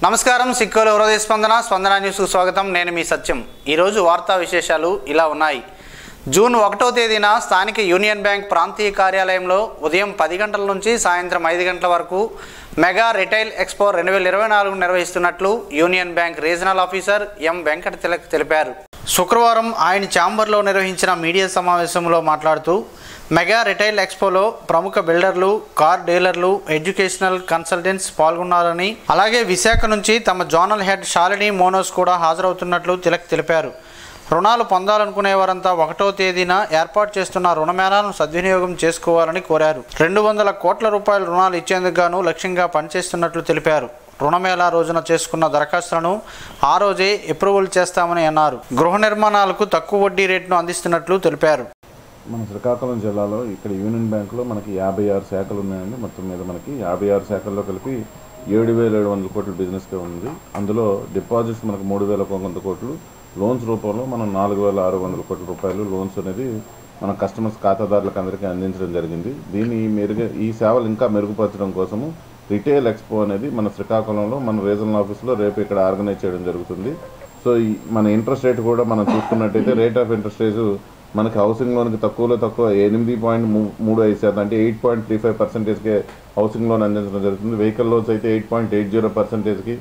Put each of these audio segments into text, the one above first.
నమస్కారం సిక్కోలు హృదయ స్పందన న్యూస్కు స్వాగతం. నేను మీ సత్యం. ఈరోజు వార్తా విశేషాలు ఇలా ఉన్నాయి. జూన్ 1వ తేదీన స్థానిక యూనియన్ బ్యాంక్ ప్రాంతీయ కార్యాలయంలో ఉదయం 10 గంటల నుంచి సాయంత్రం 5 గంటల వరకు మెగా రిటైల్ ఎక్స్పో 2024 నిర్వహిస్తున్నట్లు union bank regional officer M Venkata Tilak తెలిపారు. శుక్రవారం ఆయన ఛాంబర్లో నిర్వహించిన మీడియా సమావేశంలో మాట్లాడుతూ మెగా రిటైల్ ఎక్స్పోలో ప్రముఖ బిల్డర్లు, కార్ డీలర్లు, ఎడ్యుకేషనల్ కన్సల్టెంట్స్ పాల్గొన్నారని, అలాగే విశాఖ నుంచి తమ జోనల్ హెడ్ శాలిని మోనోస్ కూడా హాజరవుతున్నట్లు తిలక్ తెలిపారు. రుణాలు పొందాలనుకునే వారంతా 1వ తేదీన ఏర్పాటు చేస్తున్న రుణమేళాను సద్వినియోగం చేసుకోవాలని కోరారు. 200 కోట్ల రూపాయల రుణాలు ఇచ్చేందుకు గాను లక్ష్యంగా పనిచేస్తున్నట్లు తెలిపారు. రుణమేళా రోజున చేసుకున్న దరఖాస్తులను ఆ రోజే అప్రూవల్ చేస్తామని అన్నారు. గృహ నిర్మాణాలకు తక్కువ వడ్డీ రేటును అందిస్తున్నట్లు తెలిపారు. మన శ్రీకాకుళం జిల్లాలో ఇక్కడ యూనియన్ బ్యాంకులో మనకి 56 శాఖలు ఉన్నాయండి. మొత్తం మీద మనకి 56 శాఖల్లో కలిపి 7,700 కోట్ల బిజినెస్గా ఉంది. అందులో డిపాజిట్స్ మనకు 3,100 కోట్లు, లోన్స్ రూపంలో మనం 4,600 కోట్ల రూపాయలు లోన్స్ అనేది మన కస్టమర్స్ ఖాతాదారులకు అందరికీ అందించడం జరిగింది. ఈ సేవలు ఇంకా మెరుగుపరచడం కోసము రిటైల్ ఎక్స్పో అనేది మన శ్రీకాకుళంలో మన రీజనల్ ఆఫీస్లో రేపు ఇక్కడ ఆర్గనైజ్ చేయడం జరుగుతుంది. సో మన ఇంట్రెస్ట్ రేట్ కూడా మనం చూసుకున్నట్టయితే రేట్ ఆఫ్ ఇంట్రెస్ట్ రేటు మనకి హౌసింగ్ లోన్కి తక్కువ 8.35% అంటే 8.35%కే హౌసింగ్ లోన్ అందించడం జరుగుతుంది. వెహికల్ లోన్స్ అయితే 8.80%కి,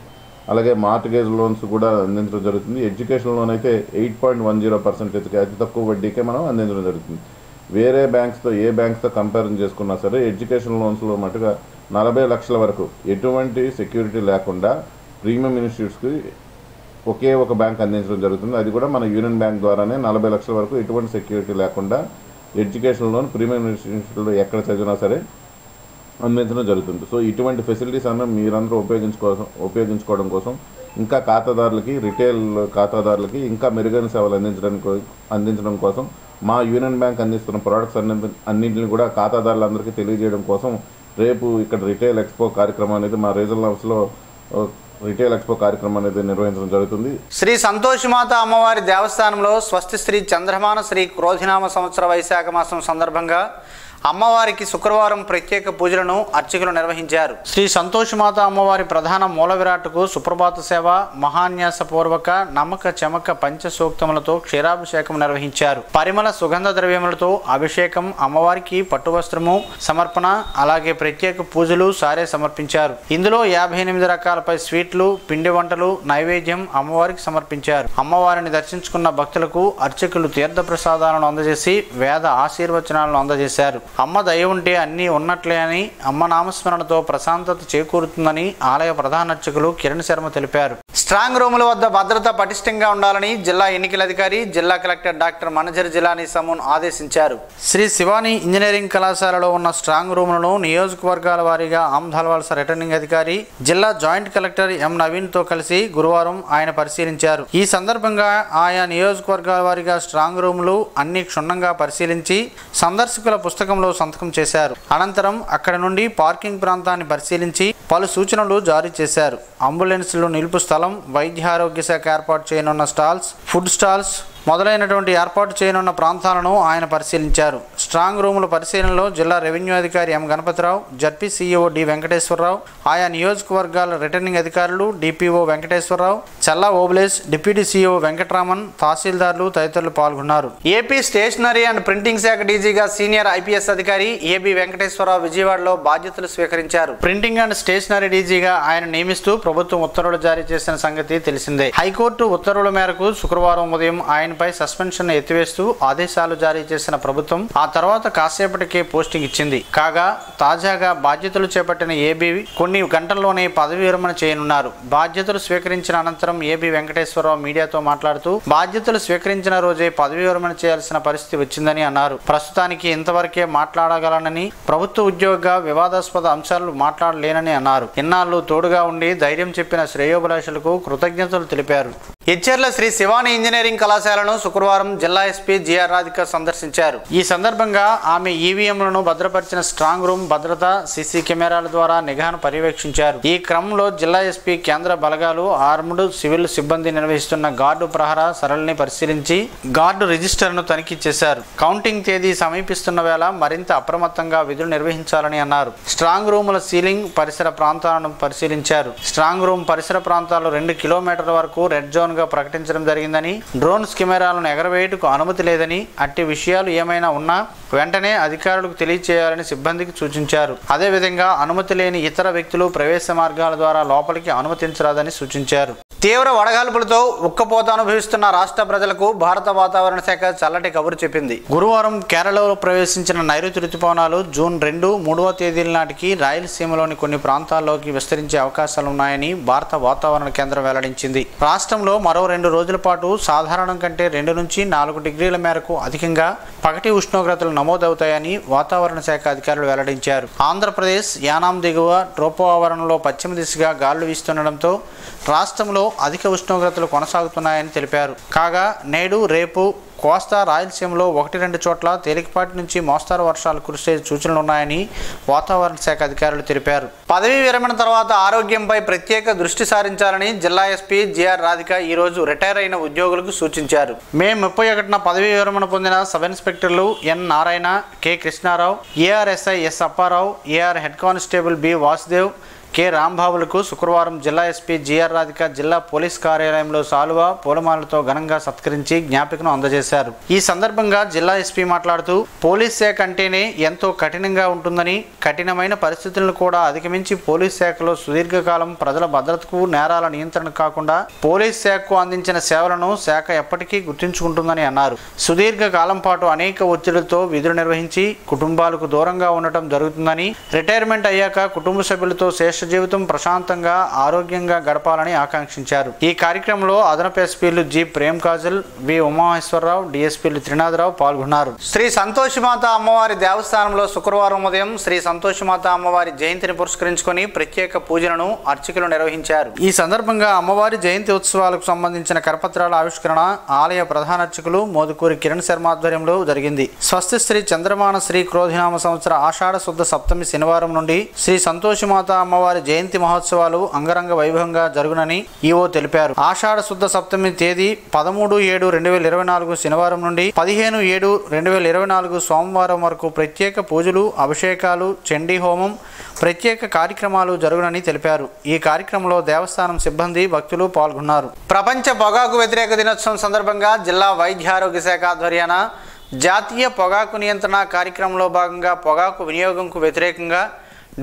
అలాగే మార్ట్గేజ్ లోన్స్ కూడా అందించడం జరుగుతుంది. ఎడ్యుకేషన్ లోన్ అయితే 8.10%కి అతి తక్కువ వడ్డీకే మనం అందించడం జరుగుతుంది. వేరే బ్యాంక్స్తో ఏ బ్యాంక్స్తో కంపేర్ చేసుకున్నా సరే ఎడ్యుకేషన్ లోన్స్లో మటుగా 40 లక్షల వరకు ఎటువంటి సెక్యూరిటీ లేకుండా ప్రీమియం ఇన్స్టిట్యూట్స్కి ఒకే ఒక బ్యాంక్ అందించడం జరుగుతుంది. అది కూడా మన యూనియన్ బ్యాంక్ ద్వారానే 40 లక్షల వరకు ఎటువంటి సెక్యూరిటీ లేకుండా ఎడ్యుకేషన్ లోన్ ప్రీమియం ఇన్స్టిట్యూట్లో ఎక్కడ చదివినా సరే అందించడం జరుగుతుంది. సో ఇటువంటి ఫెసిలిటీస్ అన్న మీరందరూ ఉపయోగించుకోవడం కోసం ఇంకా ఖాతాదారులకి, రిటైల్ ఖాతాదారులకి ఇంకా మెరుగైన సేవలు అందించడం కోసం మా యూనియన్ బ్యాంక్ అందిస్తున్న ప్రోడక్ట్స్ అన్నింటిని కూడా ఖాతాదారులందరికీ తెలియజేయడం కోసం రేపు ఇక్కడ రిటైల్ ఎక్స్పో కార్యక్రమం అనేది మా రీజనల్ ఆఫీస్లో రిటైల్ ఎక్స్పో కార్యక్రమం అనేది నిర్వహించడం జరుగుతుంది. శ్రీ సంతోషిమాత అమ్మవారి దేవస్థానంలో స్వస్తి శ్రీ చంద్రమాన శ్రీ క్రోధినామ సంవత్సర వైశాఖ మాసం సందర్భంగా అమ్మవారికి శుక్రవారం ప్రత్యేక పూజలను అర్చకులు నిర్వహించారు. శ్రీ సంతోషిమాత అమ్మవారి ప్రధాన మూల విరాట్కు సుప్రభాత సేవ, మహాన్యాసపూర్వక నమ్మక చమక పంచసూక్తములతో క్షీరాభిషేకం నిర్వహించారు. పరిమళ సుగంధ ద్రవ్యములతో అభిషేకం, అమ్మవారికి పట్టు వస్త్రము సమర్పణ, అలాగే ప్రత్యేక పూజలు సారే సమర్పించారు. ఇందులో 58 రకాలపై స్వీట్లు, పిండి వంటలు, నైవేద్యం అమ్మవారికి సమర్పించారు. అమ్మవారిని దర్శించుకున్న భక్తులకు అర్చకులు తీర్థ ప్రసాదాలను అందజేసి వేద ఆశీర్వచనాలను అందజేశారు. అమ్మ దయ ఉంటే అన్నీ ఉన్నట్లే అని, అమ్మ నామస్మరణతో ప్రశాంతత చేకూరుతుందని ఆలయ ప్రధాన అర్చకులు కిరణ్ శర్మ తెలిపారు. స్ట్రాంగ్ రూముల వద్ద భద్రత పటిష్టంగా ఉండాలని జిల్లా ఎన్నికల అధికారి, జిల్లా కలెక్టర్ డాక్టర్ మనజర్ జిలానీ సమూన్ ఆదేశించారు. శ్రీ శివాని ఇంజనీరింగ్ కళాశాలలో ఉన్న స్ట్రాంగ్ రూములను నియోజకవర్గాల వారీగా ఆమ్దాల్వలస రిటర్నింగ్ అధికారి, జిల్లా జాయింట్ కలెక్టర్ ఎం నవీన్తో కలిసి గురువారం ఆయన పరిశీలించారు. ఈ సందర్భంగా ఆయా నియోజకవర్గాల వారీగా స్ట్రాంగ్ రూములు అన్ని క్షుణ్ణంగా పరిశీలించి సందర్శకుల పుస్తకంలో సంతకం చేశారు. అనంతరం అక్కడి నుండి పార్కింగ్ ప్రాంతాన్ని పరిశీలించి పలు సూచనలు జారీ చేశారు. అంబులెన్స్లు నిలుపు స్థలం, వైద్య ఆరోగ్య శాఖ ఏర్పాటు చేయనున్న స్టాల్స్, ఫుడ్ స్టాల్స్ మొదలైనటువంటి ఏర్పాటు చేయనున్న ప్రాంతాలను ఆయన పరిశీలించారు. స్ట్రాంగ్ రూముల పరిశీలనలో జిల్లా రెవెన్యూ అధికారి M Ganapathi Rao, ZP CEO D Venkateswara Rao, ఆయా నియోజకవర్గాల రిటర్నింగ్ అధికారులు, DPO Venkateswara Rao, Challa Obules, deputy CEO Venkataraman, తహసీల్దార్లు తదితరులు పాల్గొన్నారు. ఏపీ స్టేషనరీ అండ్ ప్రింటింగ్ శాఖ డీజీగా సీనియర్ ఐపీఎస్ అధికారి ఏబీ వెంకటేశ్వరరావు విజయవాడలో బాధ్యతలు స్వీకరించారు. ప్రింటింగ్ అండ్ స్టేషనరీ డీజీగా ఆయన నియమిస్తూ ప్రభుత్వం ఉత్తర్వులు జారీ చేసిన సంగతి తెలిసిందే. హైకోర్టు ఉత్తర్వుల మేరకు శుక్రవారం ఉదయం ఆయనపై సస్పెన్షన్ ఎత్తివేస్తూ ఆదేశాలు జారీ చేసిన ప్రభుత్వం ఆ తర్వాత కాసేపటికే పోస్టింగ్ ఇచ్చింది. కాగా తాజాగా బాధ్యతలు చేపట్టిన ఏబీ కొన్ని గంటల్లోనే పదవి విరమణ చేయనున్నారు. బాధ్యతలు స్వీకరించిన అనంతరం ఏబీ వెంకటేశ్వరరావు మీడియాతో మాట్లాడుతూ బాధ్యతలు స్వీకరించిన రోజే పదవి విరమణ చేయాల్సిన పరిస్థితి వచ్చిందని అన్నారు. ప్రస్తుతానికి ఇంతవరకే మాట్లాడగలనని, ప్రభుత్వ ఉద్యోగిగా వివాదాస్పద అంశాలు మాట్లాడలేనని అన్నారు. ఇన్నాళ్లు తోడుగా ఉండి ధైర్యం చెప్పిన శ్రేయోభిలాషులకు కృతజ్ఞతలు తెలిపారు. ఎచ్చెర్ల శ్రీ శివాని ఇంజనీరింగ్ కళాశాలను శుక్రవారం జిల్లా ఎస్పీ జిఆర్ రాధిక సందర్శించారు. ఈ సందర్భంగా ఆమె ఈవీఎంలను భద్రపరిచిన స్ట్రాంగ్ రూమ్ భద్రత, సీసీ కెమెరాల ద్వారా నిఘాను పర్యవేక్షించారు. ఈ క్రమంలో జిల్లా ఎస్పీ కేంద్ర బలగాలు, ఆర్మ్డ్ సివిల్ సిబ్బంది నిర్వహిస్తున్న గార్డు ప్రహర సరళిని పరిశీలించి గార్డు రిజిస్టర్ను తనిఖీ చేశారు. కౌంటింగ్ తేదీ సమీపిస్తున్న వేళ మరింత అప్రమత్తంగా విధులు నిర్వహించాలని అన్నారు. స్ట్రాంగ్ రూముల సీలింగ్, పరిసర ప్రాంతాలను పరిశీలించారు. స్ట్రాంగ్ రూమ్ పరిసర ప్రాంతాలు 2 కిలోమీటర్ల వరకు రెడ్ జోన్ ప్రకటించడం జరిగిందని, డ్రోన్స్ కెమెరాలను ఎగరవేయటకు అనుమతి లేదని, అట్టి విషయాలు ఏమైనా ఉన్నా వెంటనే అధికారులకు తెలియజేయాలని సిబ్బందికి సూచించారు. అదేవిధంగా అనుమతి లేని ఇతర వ్యక్తులు ప్రవేశ మార్గాల ద్వారా లోపలికి అనుమతించరాదని సూచించారు. తీవ్ర వడగాల్పులతో ఉక్కపోత అనుభవిస్తున్న రాష్ట్ర ప్రజలకు భారత వాతావరణ శాఖ చల్లటి కబురు చెప్పింది. గురువారం కేరళలో ప్రవేశించిన నైరుతి రుతుపవనాలు జూన్ 2, 3వ తేదీల నాటికి రాయలసీమలోని కొన్ని ప్రాంతాల్లోకి విస్తరించే అవకాశాలున్నాయని భారత వాతావరణ కేంద్రం వెల్లడించింది. రాష్ట్రంలో మరో 2 రోజుల పాటు సాధారణం కంటే 2 నుంచి 4 డిగ్రీల మేరకు అధికంగా పగటి ఉష్ణోగ్రతలు నమోదవుతాయని వాతావరణ శాఖ అధికారులు వెల్లడించారు. ఆంధ్రప్రదేశ్ యానాం దిగువ ట్రోపో ఆవరణలో పశ్చిమ దిశగా గాలులు వీస్తుండటంతో రాష్ట్రంలో అధిక ఉష్ణోగ్రతలు కొనసాగుతున్నాయని తెలిపారు. కాగా నేడు, రేపు కోస్తా, రాయలసీమలో 1-2 చోట్ల తేలికపాటి నుంచి మోస్తారు వర్షాలు కురిసే సూచనలున్నాయని వాతావరణ శాఖ అధికారులు తెలిపారు. పదవీ విరమణ తర్వాత ఆరోగ్యంపై ప్రత్యేక దృష్టి సారించాలని జిల్లా ఎస్పీ జిఆర్ రాధిక ఈరోజు రిటైర్ అయిన ఉద్యోగులకు సూచించారు. మే 31న పదవీ విరమణ పొందిన sub inspectors N Narayana, K Krishna Rao, ARSI S Appa Rao, AR head constable B Vasudev, K రాంబాబులకు శుక్రవారం జిల్లా ఎస్పీ జిఆర్ రాధిక జిల్లా పోలీస్ కార్యాలయంలో సాలువా, పూలమాలతో ఘనంగా సత్కరించి జ్ఞాపికను అందజేశారు. ఈ సందర్భంగా జిల్లా ఎస్పీ మాట్లాడుతూ, పోలీస్ శాఖ అంటేనే ఎంతో కఠినంగా ఉంటుందని, కఠినమైన పరిస్థితులను కూడా అధిగమించి పోలీస్ శాఖలో సుదీర్ఘకాలం ప్రజల భద్రతకు, నేరాల నియంత్రణ కాకుండా పోలీస్ శాఖకు అందించిన సేవలను శాఖ ఎప్పటికీ గుర్తుంచుకుంటుందని అన్నారు. సుదీర్ఘకాలం పాటు అనేక ఒత్తిడులతో విధులు నిర్వహించి కుటుంబాలకు దూరంగా ఉండటం జరుగుతుందని, రిటైర్మెంట్ అయ్యాక కుటుంబ సభ్యులతో శేష జీవితం ప్రశాంతంగా, ఆరోగ్యంగా గడపాలని ఆకాంక్షించారు. ఈ కార్యక్రమంలో అదనపు ఎస్పీలు జి ప్రేమ్ కాజల్, వి ఉమామహేశ్వరరావు, డిఎస్పీలు త్రినాథరావు పాల్గొన్నారు. శ్రీ సంతోషిమాత అమ్మవారి దేవస్థానంలో శుక్రవారం ఉదయం శ్రీ సంతోషిమాత అమ్మవారి జయంతిని పురస్కరించుకొని ప్రత్యేక పూజలను అర్చకులు నిర్వహించారు. ఈ సందర్భంగా అమ్మవారి జయంతి ఉత్సవాలకు సంబంధించిన కరపత్రాల ఆవిష్కరణ ఆలయ ప్రధాన అర్చకులు మోదుకూరి కిరణ్ శర్మ ఆధ్వర్యంలో జరిగింది. స్వస్తి శ్రీ చంద్రమాన శ్రీ క్రోధినామ సంవత్సర ఆషాఢ శుద్ధ సప్తమి శనివారం నుండి శ్రీ సంతోషిమాత అమ్మవారి జయంతి మహోత్సవాలు అంగరంగ వైభవంగా జరుగునని ఈవో తెలిపారు. ఆషాఢ శుద్ధ సప్తమి తేదీ 13/7/2024 శనివారం నుండి 15/7/2024 సోమవారం వరకు ప్రత్యేక పూజలు, అభిషేకాలు, చండీ హోమం, ప్రత్యేక కార్యక్రమాలు జరుగునని తెలిపారు. ఈ కార్యక్రమంలో దేవస్థానం సిబ్బంది, భక్తులు పాల్గొన్నారు. ప్రపంచ పొగాకు వ్యతిరేక దినోత్సవం సందర్భంగా జిల్లా వైద్య ఆరోగ్య శాఖ ఆధ్వర్యాన జాతీయ పొగాకు నియంత్రణ కార్యక్రమంలో భాగంగా పొగాకు వినియోగంకు వ్యతిరేకంగా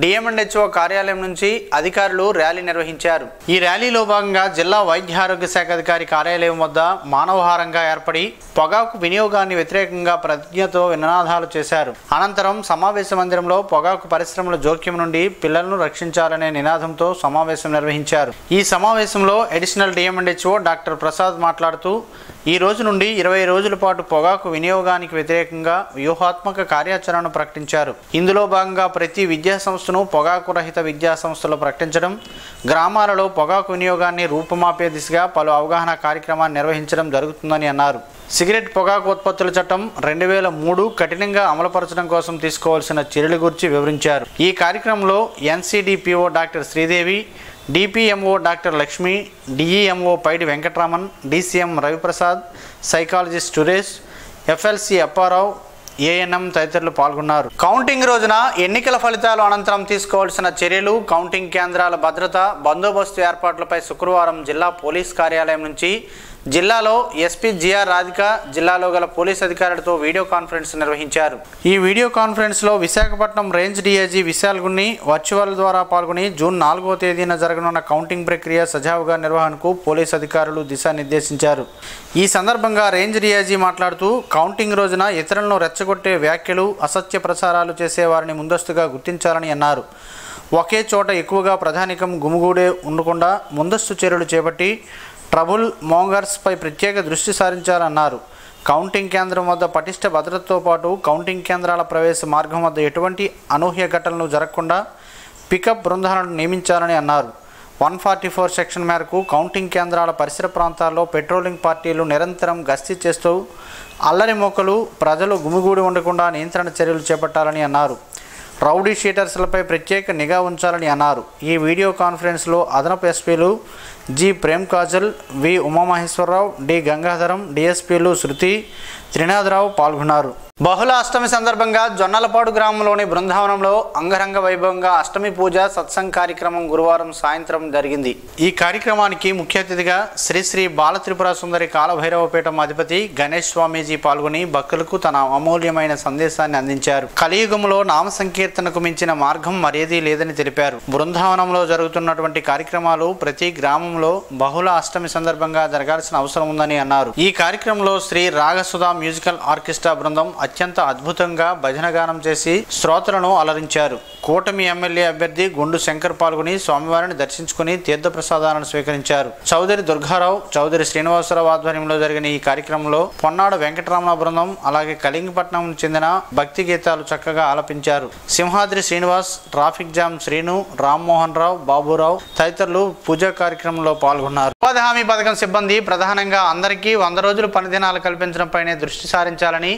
డిఎంఎండ్హెచ్ఓ కార్యాలయం నుంచి అధికారులు ర్యాలీ నిర్వహించారు. ఈ ర్యాలీలో భాగంగా జిల్లా వైద్య ఆరోగ్య శాఖ అధికారి కార్యాలయం వద్ద మానవహారంగా ఏర్పడి పొగాకు వినియోగాన్ని వ్యతిరేకంగా ప్రతిజ్ఞతో నినాదాలు చేశారు. అనంతరం సమావేశ మందిరంలో పొగాకు పరిశ్రమల జోక్యం నుండి పిల్లలను రక్షించాలనే నినాదంతో సమావేశం నిర్వహించారు. ఈ సమావేశంలో అడిషనల్ డిఎంఎండ్హెచ్ఓ డాక్టర్ ప్రసాద్ మాట్లాడుతూ, ఈ రోజు నుండి 20 రోజుల పాటు పొగాకు వినియోగానికి వ్యతిరేకంగా వ్యూహాత్మక కార్యాచరణను ప్రకటించారు. ఇందులో భాగంగా ప్రతి విద్యా సంస్థను పొగాకు రహిత విద్యా సంస్థలు ప్రకటించడం, గ్రామాలలో పొగాకు వినియోగాన్ని రూపుమాపే దిశగా పలు అవగాహన కార్యక్రమాన్ని నిర్వహించడం జరుగుతుందని అన్నారు. సిగరెట్, పొగాకు ఉత్పత్తుల చట్టం 2003 కఠినంగా అమలుపరచడం కోసం తీసుకోవాల్సిన చర్యల గురించి వివరించారు. ఈ కార్యక్రమంలో NCDPO doctor Sridevi, DPMO doctor Lakshmi, DEMO Paidi Venkataraman, DCM Ravi Prasad, psychologist Suresh, FLC Appa Rao, ANM తదితరులు పాల్గొన్నారు. కౌంటింగ్ రోజున ఎన్నికల ఫలితాలు అనంతరం తీసుకోవాల్సిన చర్యలు, కౌంటింగ్ కేంద్రాల భద్రత, బందోబస్తు ఏర్పాట్లపై శుక్రవారం జిల్లా పోలీస్ కార్యాలయం నుంచి జిల్లాలో ఎస్పీ జిఆర్ రాధిక జిల్లాలో గల పోలీస్ అధికారులతో వీడియో కాన్ఫరెన్స్ నిర్వహించారు. ఈ వీడియో కాన్ఫరెన్స్లో Visakhapatnam range DIG Vishal Gunni virtual ద్వారా పాల్గొని జూన్ 4వ తేదీన జరగనున్న కౌంటింగ్ ప్రక్రియ సజావుగా నిర్వహణకు పోలీస్ అధికారులు దిశానిర్దేశించారు. ఈ సందర్భంగా రేంజ్ డీఐజీ మాట్లాడుతూ, కౌంటింగ్ రోజున ఇతరులను రెచ్చగొట్టే వ్యాఖ్యలు, అసత్య ప్రచారాలు చేసేవారిని ముందస్తుగా గుర్తించాలని అన్నారు. ఒకే చోట ఎక్కువగా ప్రధానికం గుమిగూడే ఉండకుండా ముందస్తు చర్యలు చేపట్టి ట్రబుల్ మోంగర్స్పై ప్రత్యేక దృష్టి సారించాలన్నారు. కౌంటింగ్ కేంద్రం వద్ద పటిష్ట భద్రతతో పాటు కౌంటింగ్ కేంద్రాల ప్రవేశ మార్గం వద్ద ఎటువంటి అనూహ్య ఘటనలు జరగకుండా పికప్ బృందాలను నియమించాలని అన్నారు. 144 సెక్షన్ మేరకు కౌంటింగ్ కేంద్రాల పరిసర ప్రాంతాల్లో పెట్రోలింగ్ పార్టీలు నిరంతరం గస్తీ చేస్తూ అల్లరి మూకలు ప్రజలు గుమిగూడి ఉండకుండా నియంత్రణ చర్యలు చేపట్టాలని అన్నారు. రౌడీ షీటర్స్లపై ప్రత్యేక నిఘా ఉంచాలని అన్నారు. ఈ వీడియో కాన్ఫరెన్స్లో అదనపు ఎస్పీలు జి ప్రేమ్ కాజల్, వి ఉమామహేశ్వరరావు, డి గంగాధరం, డిఎస్పీలు శృతి, త్రినాథరావు పాల్గొన్నారు. బహుళ అష్టమి సందర్భంగా జొన్నలపాడు గ్రామంలోని బృందావనంలో అంగరంగ వైభవంగా అష్టమి పూజ సత్సంగ్ కార్యక్రమం గురువారం సాయంత్రం జరిగింది. ఈ కార్యక్రమానికి ముఖ్య అతిథిగా శ్రీ శ్రీ బాలత్రిపుర సుందరి కాలభైరవపీఠం అధిపతి గణేష్ స్వామీజీ పాల్గొని భక్తులకు తన అమూల్యమైన సందేశాన్ని అందించారు. కలియుగంలో నామ సంకీర్తనకు మించిన మార్గం మరేదీ లేదని తెలిపారు. బృందావనంలో జరుగుతున్నటువంటి కార్యక్రమాలు ప్రతి గ్రామంలో బహుళ అష్టమి సందర్భంగా జరగాల్సిన అవసరం ఉందని అన్నారు. ఈ కార్యక్రమంలో శ్రీ రాగసుధా మ్యూజికల్ ఆర్కెస్ట్రా బృందం అత్యంత అద్భుతంగా భజన గానం చేసి శ్రోతలను అలరించారు. కూటమి ఎమ్మెల్యే అభ్యర్థి గుండు శంకర్ పాల్గొని స్వామివారిని దర్శించుకుని తీర్థప్రసాదాలను స్వీకరించారు. చౌదరి దుర్గారావు, చౌదరి శ్రీనివాసరావు ఆధ్వర్యంలో జరిగిన ఈ కార్యక్రమంలో పొన్నాడు వెంకటరమణ బృందం అలాగే కళింగపట్నం చెందిన భక్తి గీతాలు చక్కగా ఆలపించారు. సింహాద్రి శ్రీనివాస్, ట్రాఫిక్ జామ్ శ్రీను, రామ్మోహన్ రావు, బాబురావు తదితరులు పూజా కార్యక్రమంలో పాల్గొన్నారు. ఉపాధి హామీ పథకం సిబ్బంది ప్రధానంగా అందరికీ 100 రోజులు పని దినాలు కల్పించడంపైనే దృష్టి సారించాలని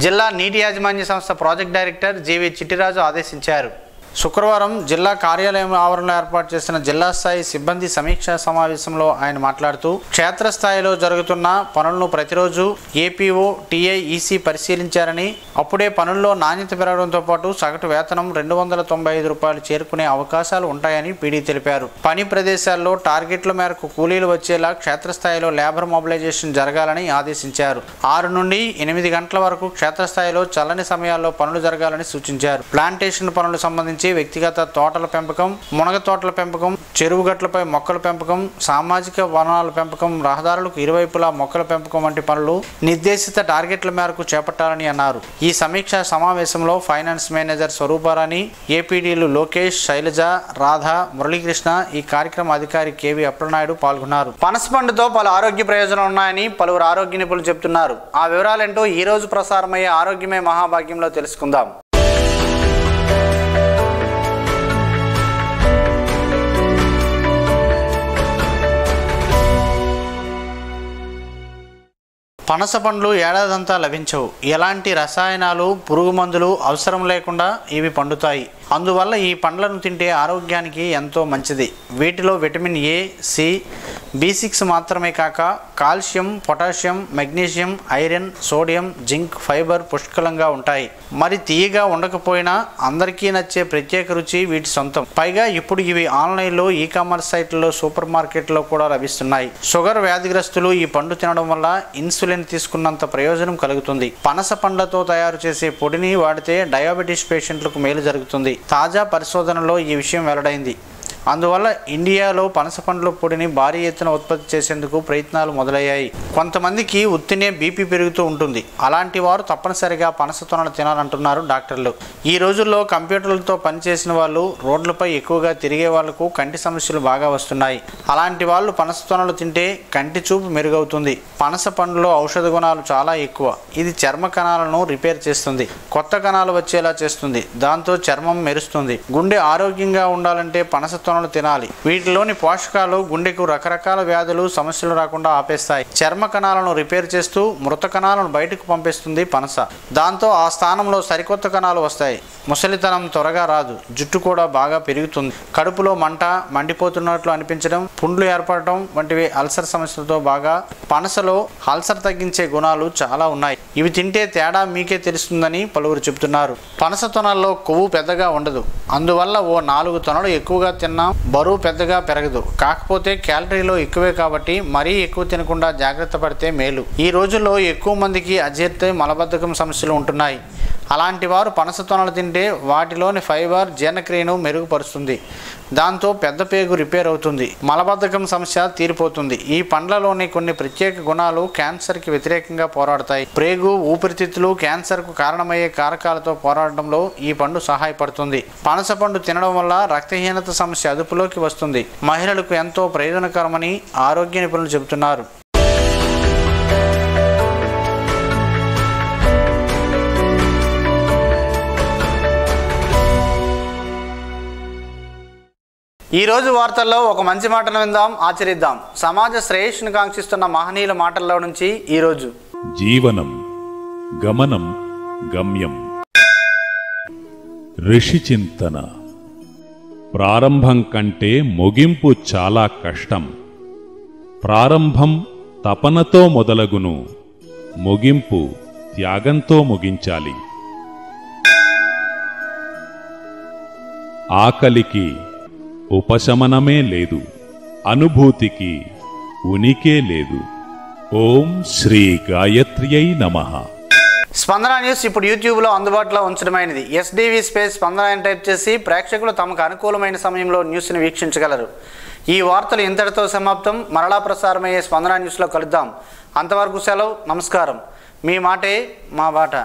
జిల్లా నీటి యాజమాన్య సంస్థ ప్రాజెక్ట్ డైరెక్టర్ జీవి చిట్టిరాజు ఆదేశించారు. శుక్రవారం జిల్లా కార్యాలయం ఆవరణలో ఏర్పాటు చేసిన జిల్లా స్థాయి సిబ్బంది సమీక్షా సమావేశంలో ఆయన మాట్లాడుతూ క్షేత్రస్థాయిలో జరుగుతున్న పనులను ప్రతిరోజు ఏపీఓ, టీఐ, ఈసీ పరిశీలించారని అప్పుడే పనుల్లో నాణ్యత పెరగడంతో పాటు సగటు వేతనం 295 రూపాయలు చేరుకునే అవకాశాలు ఉంటాయని పీడీ తెలిపారు. పని ప్రదేశాల్లో టార్గెట్ల మేరకు కూలీలు వచ్చేలా క్షేత్రస్థాయిలో లేబర్ మొబిలైజేషన్ జరగాలని ఆదేశించారు. 6 నుండి 8 గంటల వరకు క్షేత్రస్థాయిలో చల్లని సమయాల్లో పనులు జరగాలని సూచించారు. ప్లాంటేషన్ పనులకు సంబంధించి వ్యక్తిగత తోటల పెంపకం, మునగ తోటల పెంపకం, చెరువు గట్లపై మొక్కల పెంపకం, సామాజిక వనాల పెంపకం, రహదారులకు ఇరువైపులా మొక్కల పెంపకం వంటి పనులు నిర్దేశిత టార్గెట్ల మేరకు చేపట్టాలని అన్నారు. ఈ సమీక్షా సమావేశంలో ఫైనాన్స్ మేనేజర్ స్వరూపారాణి, ఏపీడీలు లోకేష్, శైలజ, రాధ, మురళీకృష్ణ, ఈ కార్యక్రమ అధికారి కేవి అప్పలనాయుడు పాల్గొన్నారు. పనసపండుతో పలు ఆరోగ్య ప్రయోజనాలు ఉన్నాయని పలువురు ఆరోగ్య నిపుణులు చెబుతున్నారు. ఆ వివరాలేంటో ఈ రోజు ప్రసారమయ్యే ఆరోగ్యమే మహాభాగ్యంలో తెలుసుకుందాం. పనస పండ్లు ఏడాదంతా లభించవు. ఎలాంటి రసాయనాలు, పురుగు మందులు అవసరం లేకుండా ఇవి పండుతాయి. అందువల్ల ఈ పండ్లను తింటే ఆరోగ్యానికి ఎంతో మంచిది. వీటిలో విటమిన్ ఏ, సి, B6 మాత్రమే కాక calcium, potassium, magnesium, iron, sodium, zinc, fibre పుష్కలంగా ఉంటాయి. మరి తీయగా ఉండకపోయినా అందరికీ నచ్చే ప్రత్యేక రుచి వీటి సొంతం. పైగా ఇప్పుడు ఇవి ఆన్లైన్లో, ఈ-కామర్స్ సైట్లలో, సూపర్ మార్కెట్లో కూడా లభిస్తున్నాయి. షుగర్ వ్యాధిగ్రస్తులు ఈ పండు తినడం వల్ల ఇన్సులిన్ తీసుకున్నంత ప్రయోజనం కలుగుతుంది. పనస పండ్లతో తయారు చేసే పొడిని వాడితే డయాబెటీస్ పేషెంట్లకు మేలు జరుగుతుంది. తాజా పరిశోధనలో ఈ విషయం వెల్లడైంది. అందువల్ల ఇండియాలో పనస పండ్ల పొడిని భారీ ఎత్తున ఉత్పత్తి చేసేందుకు ప్రయత్నాలు మొదలయ్యాయి. కొంతమందికి ఉత్తినే బీపీ పెరుగుతూ ఉంటుంది. అలాంటి వారు తప్పనిసరిగా పనస తొనలు తినాలంటున్నారు డాక్టర్లు. ఈ రోజుల్లో కంప్యూటర్లతో పనిచేసిన వాళ్ళు, రోడ్లపై ఎక్కువగా తిరిగే వాళ్లకు కంటి సమస్యలు బాగా వస్తున్నాయి. అలాంటి వాళ్ళు పనస తొనలు తింటే కంటి చూపు మెరుగవుతుంది. పనస పండులో ఔషధ గుణాలు చాలా ఎక్కువ. ఇది చర్మ కణాలను రిపేర్ చేస్తుంది, కొత్త కణాలు వచ్చేలా చేస్తుంది. దాంతో చర్మం మెరుస్తుంది. గుండె ఆరోగ్యంగా ఉండాలంటే పనస తొనలు తినాలి. వీటిలోని పోషకాలు గుండెకు రకరకాల వ్యాధులు, సమస్యలు రాకుండా ఆపేస్తాయి. చర్మ కణాలను రిపేర్ చేస్తూ మృత కణాలను బయటకు పంపిస్తుంది పనస. దాంతో ఆ స్థానంలో సరికొత్త కణాలు వస్తాయి. ముసలితనం త్వరగా రాదు. జుట్టు కూడా బాగా పెరుగుతుంది. కడుపులో మంట, మండిపోతున్నట్లు అనిపించడం, పుండ్లు ఏర్పడటం వంటివి అల్సర్ సమస్యలతో బాగా. పనసలో అల్సర్ తగ్గించే గుణాలు చాలా ఉన్నాయి. ఇవి తింటే తేడా మీకే తెలుస్తుందని పలువురు చెబుతున్నారు. పనస తొనల్లో కొవ్వు పెద్దగా ఉండదు. అందువల్ల ఓ 4 తొనలు ఎక్కువగా తిన్నా బరువు పెద్దగా పెరగదు. కాకపోతే క్యాలరీలు ఎక్కువే కాబట్టి మరీ ఎక్కువ తినకుండా జాగ్రత్త పడితే మేలు. ఈ రోజుల్లో ఎక్కువ మందికి అజీర్తి, మలబద్ధకం సమస్యలు ఉంటున్నాయి. అలాంటి వారు పనస తొనలు తింటే వాటిలోని ఫైబర్ జీర్ణక్రియను మెరుగుపరుస్తుంది. దాంతో పెద్ద పేగు రిపేర్ అవుతుంది. మలబద్ధకం సమస్య తీరిపోతుంది. ఈ పండ్లలోని కొన్ని ప్రత్యేక గుణాలు క్యాన్సర్కి వ్యతిరేకంగా పోరాడతాయి. ప్రేగు, ఊపిరితిత్తులు, క్యాన్సర్కు కారణమయ్యే కారకాలతో పోరాడడంలో ఈ పండు సహాయపడుతుంది. పనస పండు తినడం వల్ల రక్తహీనత సమస్య అదుపులోకి వస్తుంది. మహిళలకు ఎంతో ప్రయోజనకరమని ఆరోగ్య నిపుణులు చెబుతున్నారు. ఈరోజు వార్తల్లో ఒక మంచి మాటను విందాం, ఆచరిద్దాం. సమాజ శ్రేయస్సును కాంక్షిస్తున్న మహనీయుల మాటల్లో నుంచి ఈరోజు. జీవనం గమనం గమ్యం. ఋషి చింతన. ప్రారంభం కంటే ముగింపు చాలా కష్టం. ప్రారంభం తపనతో మొదలగును, ముగింపు త్యాగంతో ముగించాలి. ఆకలికి ఉపశమనమే లేదు, అనుభూతికి ఉనికే లేదు. ఓం శ్రీ గాయత్ర్యై నమః. స్పందన న్యూస్ ఇప్పుడు యూట్యూబ్లో అందుబాటులో ఉంచడమైనది. SDV స్పేస్ స్పందన అని టైప్ చేసి ప్రేక్షకులు తమకు అనుకూలమైన సమయంలో న్యూస్ని వీక్షించగలరు. ఈ వార్తలు ఇంతటితో సమాప్తం. మరలా ప్రసారమయ్యే స్పందన న్యూస్లో కలుద్దాం. అంతవరకు సెలవు. నమస్కారం. మీ మాటే మా బాట.